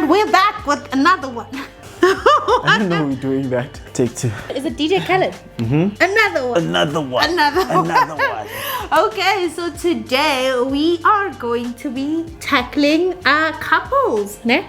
And we're back with another one. I didn't know we were doing that. Take two. Is it DJ Khaled? Mm-hmm. Another one. Another one. Okay, so today we are going to be tackling couples, ne?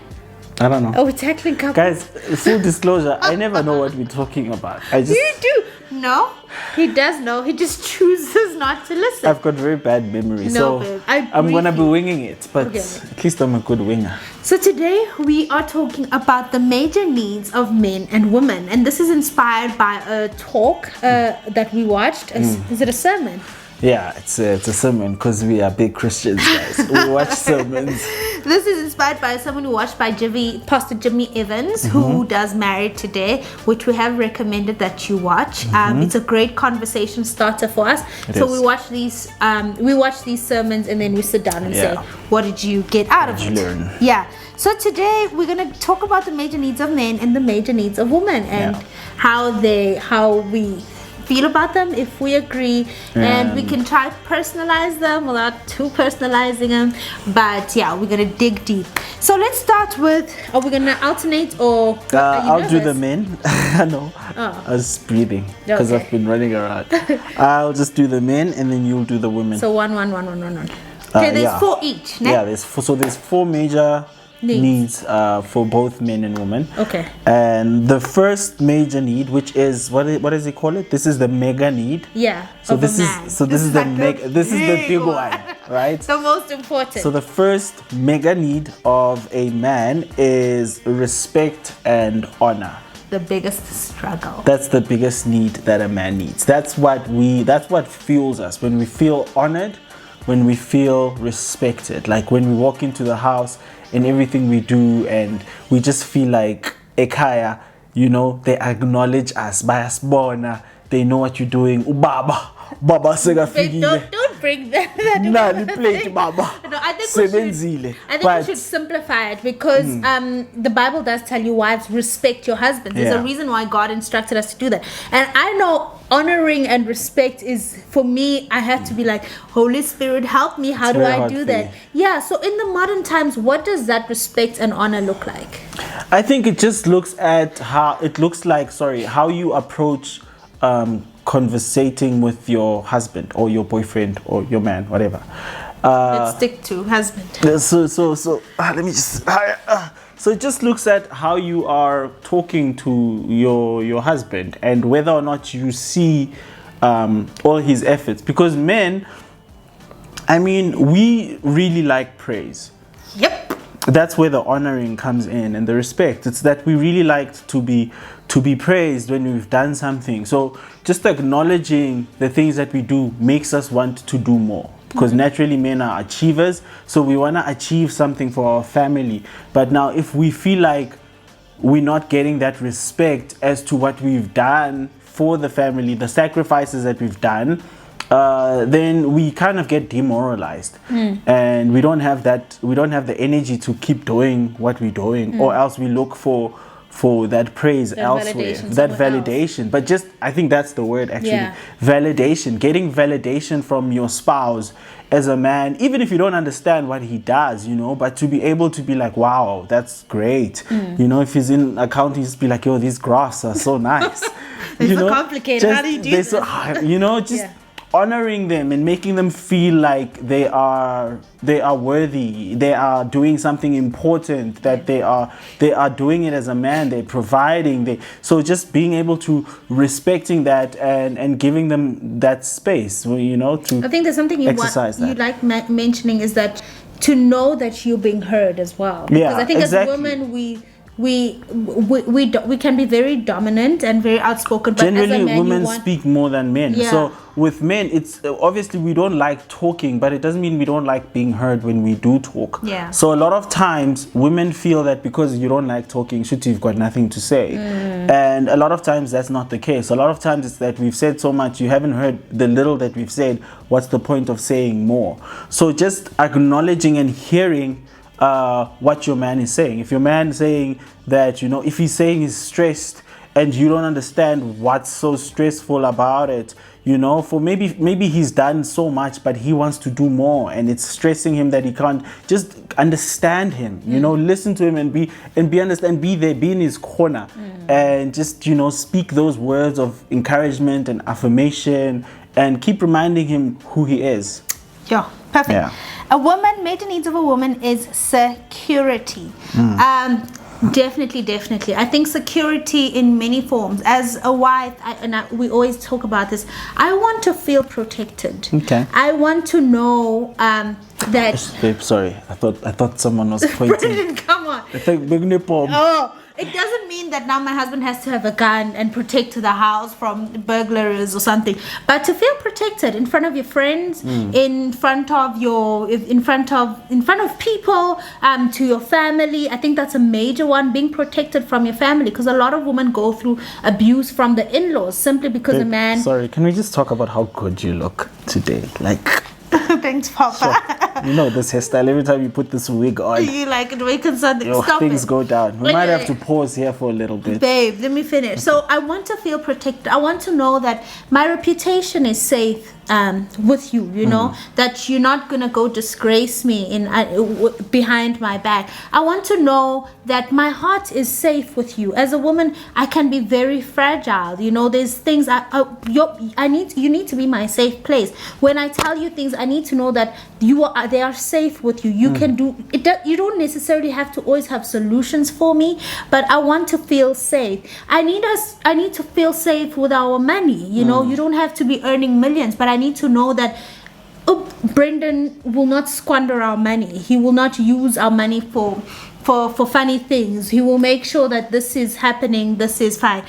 I don't know. Oh, we're tackling couples. Guys, full disclosure, I never know what we're talking about. You do? No, he does know. He just chooses not to listen. I've got very bad memory, No, so babe, I'm gonna be winging it, but Okay. at least I'm a good winger. So today we are talking about the major needs of men and women, and this is inspired by a talk that we watched. Is it a sermon? Yeah, it's a sermon because we are big Christians, guys. We watch sermons. This is inspired by someone who watched by Pastor Jimmy Evans, who does Married Today, which we have recommended that you watch. It's a great conversation starter for us. We watch these sermons and then we sit down and say, what did you get out of it? Learn? Yeah. So today we're gonna talk about the major needs of men and the major needs of women, and how we feel about them, if we agree, and we can try to personalize them without too personalizing them, but yeah, we're gonna dig deep. So let's start with, are we gonna alternate, or I'll do the men. No, I was breathing because I've been running around. I'll just do the men and then you'll do the women. So one. Okay, there's 4 each, ne? Yeah, there's 4 major needs for both men and women. Okay. And the first major need, which is what does he call it? This is the mega need. Yeah. So this is the big one, right? The most important. So the first mega need of a man is respect and honor. The biggest struggle. That's the biggest need that a man needs. That's what fuels us when we feel honored, when we feel respected. Like when we walk into the house in everything we do, and we just feel like ekhaya, they acknowledge us, bayasibona, they know what you're doing. Baba sekafikile. Don't bring that. Baba. No, I think we should simplify it, because the Bible does tell you, wives, respect your husbands. There's a reason why God instructed us to do that. And I know honoring and respect is, for me, I have to be like, Holy Spirit, help me. How do I do that? Yeah, so in the modern times, what does that respect and honor look like? I think it just looks at how you approach conversating with your husband or your boyfriend or your man, whatever. Let's stick to husband. So let me just. So it just looks at how you are talking to your husband and whether or not you see all his efforts. Because men, we really like praise. Yep. That's where the honoring comes in, and the respect. It's that we really like to be praised when we've done something. So just acknowledging the things that we do makes us want to do more. Because naturally men are achievers, so we want to achieve something for our family. But now if we feel like we're not getting that respect as to what we've done for the family, the sacrifices that we've done, then we kind of get demoralized, and we don't have the energy to keep doing what we're doing, or else we look for that praise elsewhere, that validation. But I think that's the word actually, validation. Getting validation from your spouse as a man, even if you don't understand what he does, but to be able to be like, wow, that's great. If he's in accounting, just be like, yo, these graphs are so nice. They're so complicated. How do you do this? Honoring them and making them feel like they are worthy, they are doing something important, that they are doing it as a man, they're providing, so just being able to respecting that and giving them that space, to I think there's something you like mentioning, is that to know that you're being heard as well. Because I think as women we can be very dominant and very outspoken, but generally as a man, women speak more than men. So with men, it's obviously we don't like talking, but it doesn't mean we don't like being heard when we do talk. So a lot of times women feel that because you don't like talking, you've got nothing to say, and a lot of times that's not the case. A lot of times it's that we've said so much, you haven't heard the little that we've said. What's the point of saying more? So just acknowledging and hearing what your man is saying. If your man is saying that, if he's saying he's stressed and you don't understand what's so stressful about it. For maybe he's done so much, but he wants to do more, and it's stressing him that he can't. Just understand him, listen to him and be understand, be there, be in his corner, and just speak those words of encouragement and affirmation, and keep reminding him who he is. Yeah, perfect. Yeah. A woman, major needs of a woman is security. Definitely. I think security in many forms. As a wife, we always talk about this. I want to feel protected. Okay. I want to know that. Babe, sorry. I thought someone was pointing. Brendan, come on. I think big nipple. Oh. It doesn't mean that now my husband has to have a gun and protect the house from burglars or something, but to feel protected in front of your friends, in front of people, to your family. I think that's a major one, being protected from your family, because a lot of women go through abuse from the in-laws simply because a man. Sorry, can we just talk about how good you look today? Thanks, Papa. This hairstyle, every time you put this wig on, you like it wakens something. Stop things it. go down. We might have to pause here for a little bit. Babe, let me finish. So I want to feel protected. I want to know that my reputation is safe with you, that you're not going to go disgrace me behind my back. I want to know that my heart is safe with you. As a woman, I can be very fragile. There's things you need to be my safe place. When I tell you things, I need to know that they are safe with you. You can do it. You don't necessarily have to always have solutions for me, but I want to feel safe. I need to feel safe with our money. You don't have to be earning millions, but I need to know that Brendan will not squander our money. He will not use our money for funny things. He will make sure that this is happening, this is fine.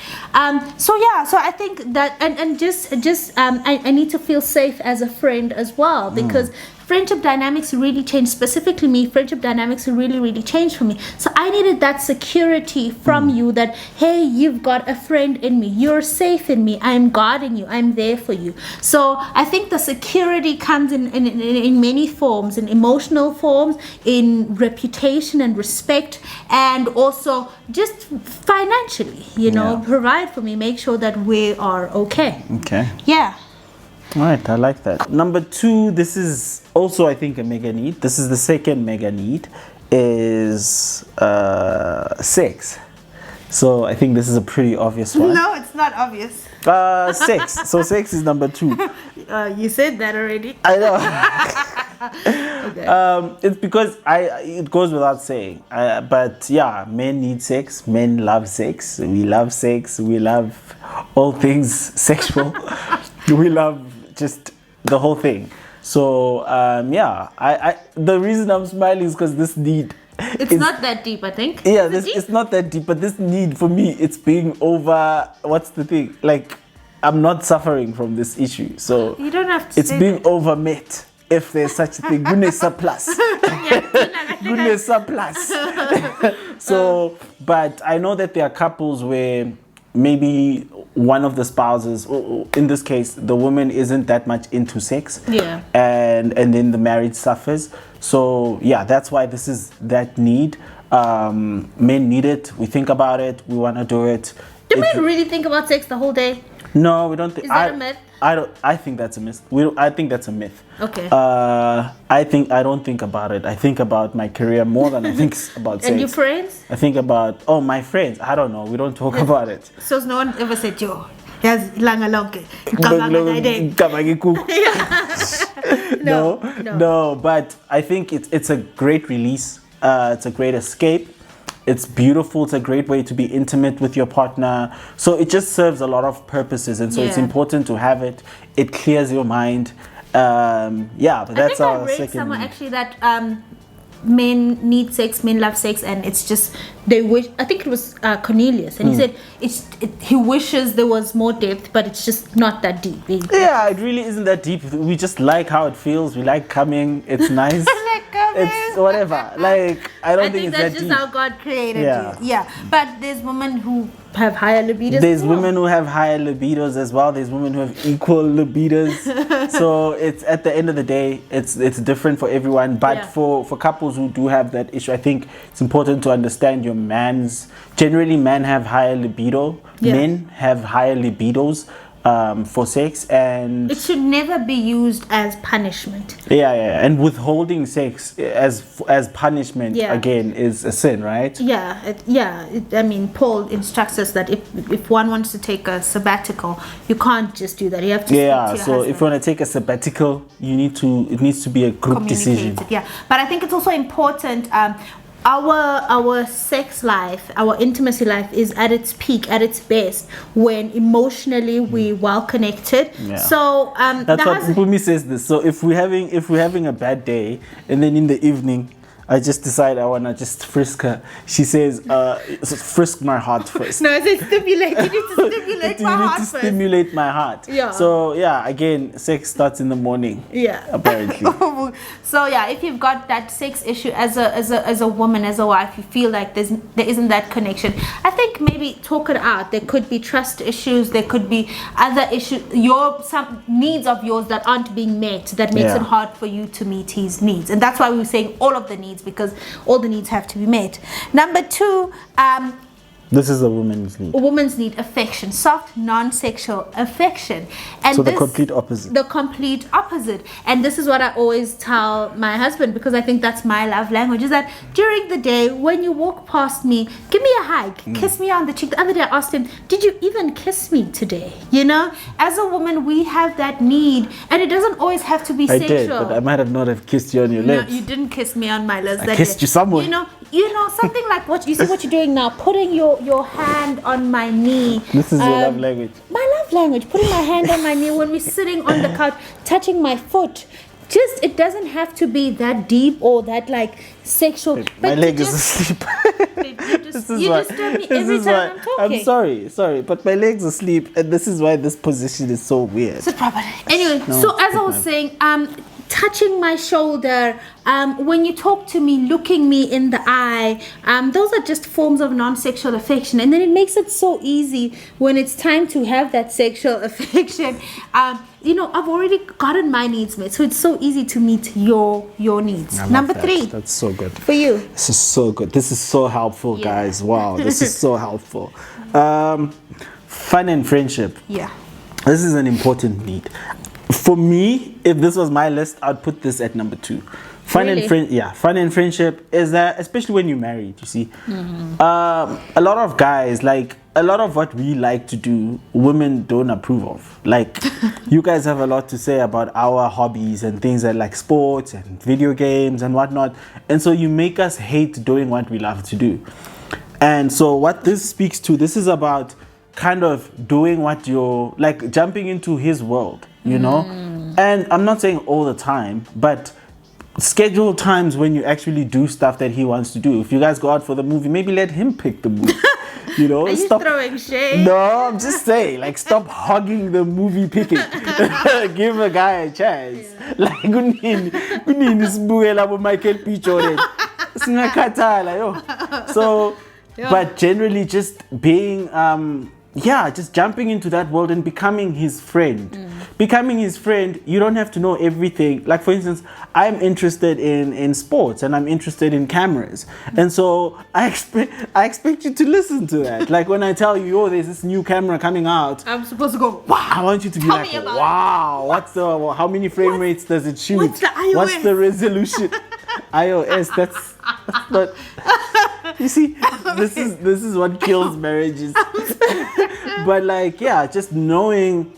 So I think that and just I need to feel safe as a friend as well, because friendship dynamics really changed. Specifically me, friendship dynamics really changed for me. So I needed that security from you, that hey, you've got a friend in me, you're safe in me, I'm guarding you, I'm there for you. So I think the security comes in many forms, in emotional forms, in reputation and respect, and also just financially, provide for me, make sure that we are okay. Yeah. All right, I like that. Number 2, this is also, I think, a mega need. This is the second mega need, is sex. So I think this is a pretty obvious one. No, it's not obvious. Sex. So sex is number 2. You said that already. I know. Okay. It's because it goes without saying. But yeah, men need sex. Men love sex. We love sex. We love all things sexual. We love just the whole thing. So the reason I'm smiling is because this need, it's not that deep, I think. Yeah, it's not that deep, but this need for me, it's being over. What's the thing? I'm not suffering from this issue, so you don't have to. It's being overmet, if there's such a thing. Goodness surplus. Goodness surplus. So, but I know that there are couples where maybe one of the spouses, in this case, the woman isn't that much into sex. Yeah. And then the marriage suffers. So yeah, that's why this is that need. Men need it. We think about it. We want to do it. Do men really think about sex the whole day? No, we don't think. Is that a myth? I think that's a myth. I think that's a myth. Okay. I don't think about it. I think about my career more than I think about sex. And your friends? I think about my friends. I don't know. We don't talk about it. So no one ever said yo. Yes, langa lonke. No. But I think it's a great release. It's a great escape. It's beautiful. It's a great way to be intimate with your partner. So it just serves a lot of purposes, and so it's important to have it. It clears your mind. But that's our second. I read somewhere actually that men need sex, men love sex, and it's just they wish. I think it was Cornelius, and he said he wishes there was more depth, but it's just not that deep. Yeah, it really isn't that deep. We just like how it feels. We like coming. It's nice. It's whatever. Like, I don't think it's that that's just deep. how God created you. Yeah. But there's women who have higher libidos. There's women who have higher libidos as well. There's women who have equal libidos. So it's, at the end of the day, it's different for everyone. But for couples who do have that issue, I think it's important to understand your man's. Generally, men have higher libido. Yeah. Men have higher libidos for sex, and it should never be used as punishment. And withholding sex as punishment again is a sin, right? I mean, Paul instructs us that if one wants to take a sabbatical, you can't just do that. You have to speak to your husband. If you want to take a sabbatical, it needs to be a group decision. But I think it's also important. Our sex life, our intimacy life is at its peak, at its best, when emotionally we well connected. So that's what Mpoomy says this. So if we're having a bad day, and then in the evening I just decide I wanna just frisk her, she says, frisk my heart first. No, I said stimulate. You need to stimulate my heart first. Stimulate my heart. So again, sex starts in the morning. Apparently. So if you've got that sex issue as a woman, as a wife, you feel like there isn't that connection, I think maybe talk it out. There could be trust issues, there could be other issues, some needs of yours that aren't being met, that makes it hard for you to meet his needs. And that's why we were saying all of the needs, because all the needs have to be met. Number 2, this is a woman's need. A woman's need affection, soft, non-sexual affection. And so the complete opposite. The complete opposite. And this is what I always tell my husband, because I think that's my love language, is that during the day, when you walk past me, give me a hug, kiss me on the cheek. The other day I asked him, did you even kiss me today? You know, as a woman, we have that need, and it doesn't always have to be sexual. I did, but I might have not have kissed you on your lips. No, you didn't kiss me on my lips. I kissed you somewhere. You know, something like what you you're doing now, putting your hand on my knee. This is your love language. My love language, putting my hand on my knee when we're sitting on the couch, touching my foot. Just, it doesn't have to be that deep or that like sexual. My leg is asleep. You disturb me every time I'm talking. I'm sorry, but my leg's asleep, and this is why this position is so weird. Sit properly. Anyway, so as I was saying, touching my shoulder, when you talk to me, looking me in the eye, those are just forms of non-sexual affection. And then it makes it so easy when it's time to have that sexual affection. I've already gotten my needs met, so it's so easy to meet your needs. Number 3. That's so good. For you. This is so good. This is so helpful, guys. Wow, this is so helpful. Fun and friendship. Yeah. This is an important need. For me, if this was my list, I'd put this at number 2. Fun and friendship is that, especially when you're married, you see. A lot of guys, like, a lot of what we like to do, women don't approve of. Like, you guys have a lot to say about our hobbies and things like sports and video games and whatnot. And so you make us hate doing what we love to do. And so what this speaks to, this is about kind of doing what you're, like, jumping into his world, you know? And I'm not saying all the time, but schedule times when you actually do stuff that he wants to do. If you guys go out for the movie, maybe let him pick the movie. You know, are you throwing shade? No, I'm just saying, like, stop hogging the movie picking. Give a guy a chance. Like, kunini sibukela bo Michael B. Jordan. Singakhathala yo. So, but generally just being just jumping into that world and becoming his friend. Becoming his friend, you don't have to know everything. Like, for instance, I'm interested in sports and I'm interested in cameras. And so I expect you to listen to that. Like, when I tell you, there's this new camera coming out, I'm supposed to go, wow. I want you to be like, wow, how many frame rates does it shoot? What's the iOS? What's the resolution? iOS, that's not... You see, this is what kills marriages. But like, just knowing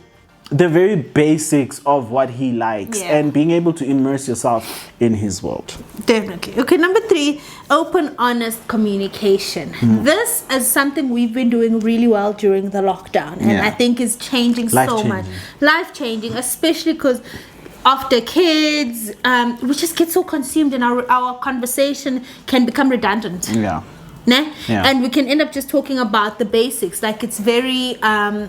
the very basics of what he likes and being able to immerse yourself in his world. Definitely. Okay, number 3, open, honest communication. This is something we've been doing really well during the lockdown, and I think is changing so much. Life-changing, especially because after kids, we just get so consumed and our conversation can become redundant. And we can end up just talking about the basics, like it's very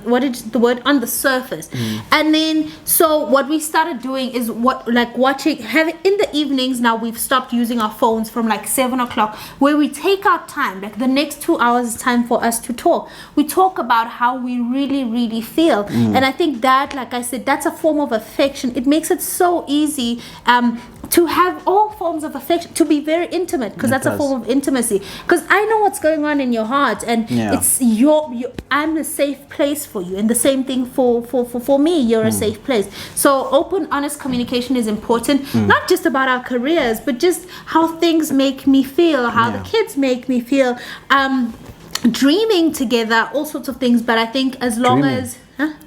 what is the word, on the surface. And then so what we started doing is having in the evenings. Now we've stopped using our phones from like 7 o'clock, where we take our time, like the next 2 hours is time for us to talk. We talk about how we really feel. And I think that, like I said, that's a form of affection. It makes it so easy to have all forms of affection, to be very intimate, because that's a form of intimacy. Because I know what's going on in your heart, and it's I'm a safe place for you, and the same thing for me. You're a safe place. So open, honest communication is important, not just about our careers, but just how things make me feel, how the kids make me feel, dreaming together, all sorts of things. But I think as long as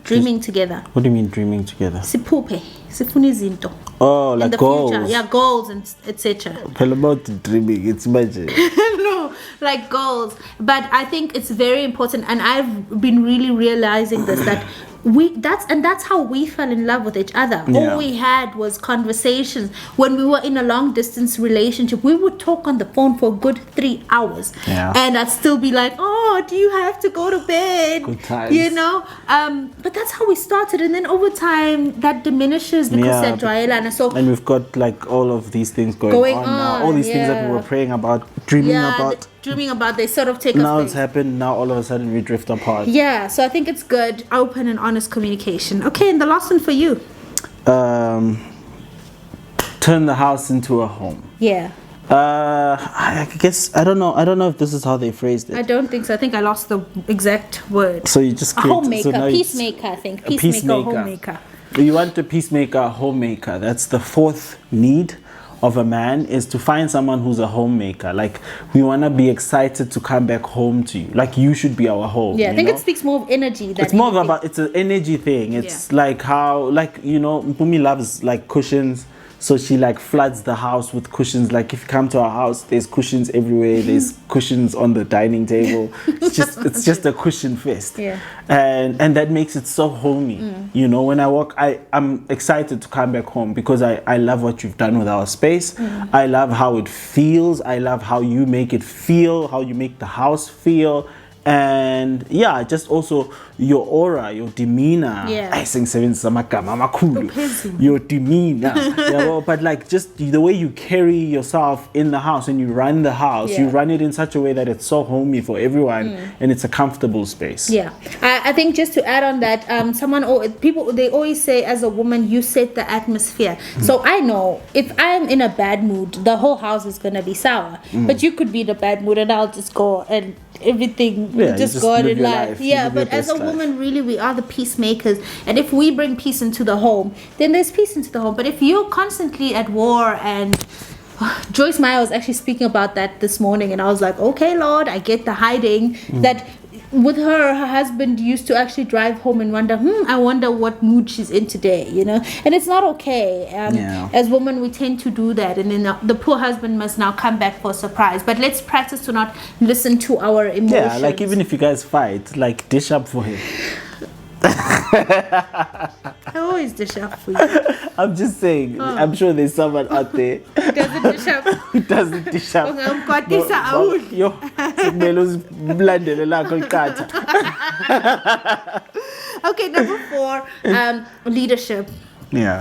dreaming together. What do you mean dreaming together? Siphupe, sifuna izinto. Oh, like goals. Future. Yeah, goals and etc. Tell about dreaming, it's magic. No, like goals. But I think it's very important, and I've been really realizing this, that that's how we fell in love with each other. All we had was conversations. When we were in a long distance relationship, we would talk on the phone for a good 3 hours, and I'd still be like, oh, do you have to go to bed? Good times. You know, but that's how we started, and then over time that diminishes because and we've got like all of these things going on now, all these things that we were praying about, dreaming about, they sort of take now it's happened. Now all of a sudden we drift apart. So I think it's good, open and honest communication. Okay, and the last one for you, turn the house into a home. I guess I don't know if this is how they phrased it. I don't think so. I think I lost the exact word. So you just create a homemaker, peacemaker. I think peacemaker, homemaker. You want a peacemaker, a homemaker. That's the fourth need of a man, is to find someone who's a homemaker. Like, we want to be excited to come back home to you. Like, you should be our home. I think it speaks more of energy than it's more about, it's an energy thing. It's like how, like, you know, Mpoomy loves like cushions. So she like floods the house with cushions. Like, if you come to our house, there's cushions everywhere. There's cushions on the dining table. It's just a cushion fest. And that makes it so homey. You know, when I walk, I'm excited to come back home because I love what you've done with our space. I love how it feels. I love how you make it feel, how you make the house feel. And just also your aura, your demeanor. Your demeanor. But like, just the way you carry yourself in the house and you run the house, you run it in such a way that it's so homey for everyone and it's a comfortable space. I think just to add on that, people, they always say, as a woman, you set the atmosphere. So I know if I'm in a bad mood, the whole house is going to be sour. But you could be in a bad mood and I'll just go and everything just go on in life. But as a woman, really, we are the peacemakers, and if we bring peace into the home, then there's peace into the home. But if you're constantly at war, and Joyce Meyer was actually speaking about that this morning, and I was like, okay, Lord, I get the hiding. That with her husband used to actually drive home and wonder, I wonder what mood she's in today, you know. And it's not okay. As women, we tend to do that, and then the poor husband must now come back for a surprise. But let's practice to not listen to our emotions. Like, even if you guys fight, like, dish up for him. I always dish up for you. I'm just saying, I'm sure there's someone out there who doesn't dish up. Who doesn't dish up. Okay, number 4, leadership.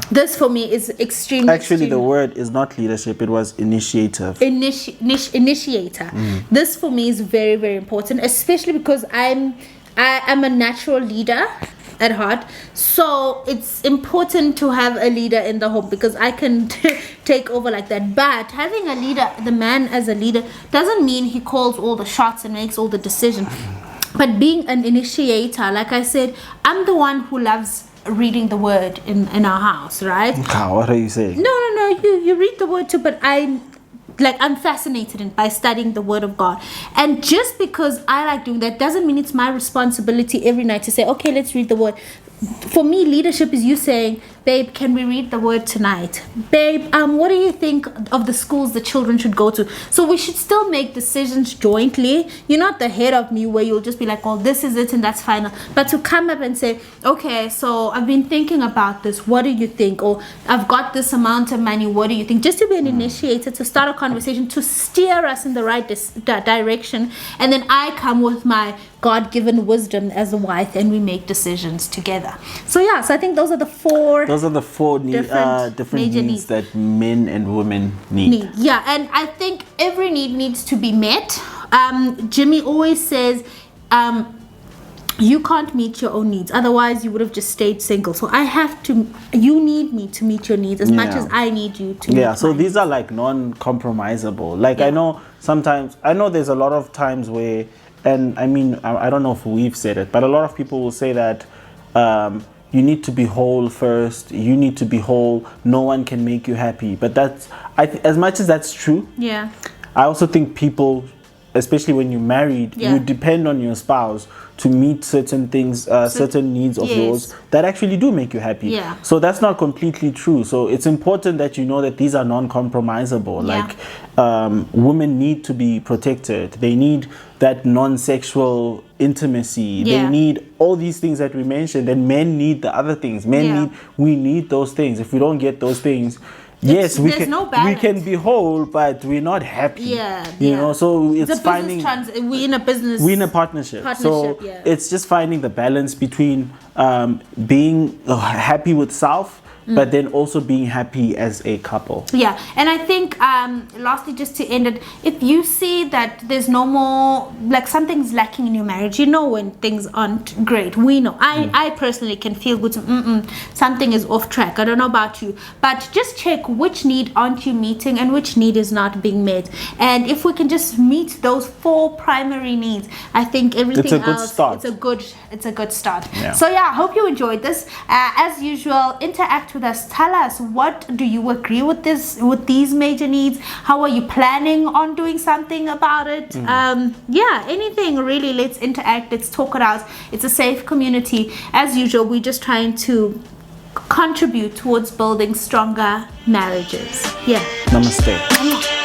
This for me is extremely. Actually, the word is not leadership, it was initiative. Initiator. This for me is very, very important, especially because I'm a natural leader at heart, so it's important to have a leader in the home, because I can take over like that. But having a leader, the man as a leader, doesn't mean he calls all the shots and makes all the decisions. But being an initiator, like I said, I'm the one who loves reading the word in our house, right? What are you saying? No, you read the word too, but I'm fascinated by studying the word of God. And just because I like doing that doesn't mean it's my responsibility every night to say, okay, let's read the word. For me, leadership is you saying, babe, can we read the word tonight? Babe, what do you think of the schools the children should go to? So we should still make decisions jointly. You're not the head of me where you'll just be like, well, this is it and that's final. But to come up and say, okay, so I've been thinking about this. What do you think? Or I've got this amount of money. What do you think? Just to be an initiator, to start a conversation, to steer us in the right direction. And then I come with my God-given wisdom as a wife, and we make decisions together. So yeah, so I think those are the four different needs that men and women need. Yeah, and I think every need needs to be met. Jimmy always says, you can't meet your own needs, otherwise you would have just stayed single. So you need me to meet your needs as much as I need you to meet so mine. These are like non-compromisable. Like I know there's a lot of times where, and I mean, I don't know if we've said it, but a lot of people will say that you need to be whole first. You need to be whole. No one can make you happy. But that's, as much as that's true, I also think people, especially when you're married, you depend on your spouse to meet certain things, certain needs of yours that actually do make you happy. So that's not completely true. So it's important that you know that these are non-compromisable. Like women need to be protected. They need that non-sexual intimacy. They need all these things that we mentioned, and men need the other things. We need those things. If we don't get those things, yes, we can be whole, but we're not happy. You know, so it's finding we're in a business. We're in a partnership. So it's just finding the balance between being happy with self, but then also being happy as a couple. Yeah, and I think lastly, just to end it, if you see that there's no more, like something's lacking in your marriage, you know when things aren't great. We know. I personally can feel good. Something is off track. I don't know about you, but just check which need aren't you meeting and which need is not being met. And if we can just meet those 4 primary needs, I think everything else, it's a good start. So yeah, I hope you enjoyed this. As usual, interact with us. Tell us, what do you agree with these major needs? How are you planning on doing something about it? Anything really. Let's interact, let's talk it out. It's a safe community. As usual, we're just trying to contribute towards building stronger marriages. Namaste.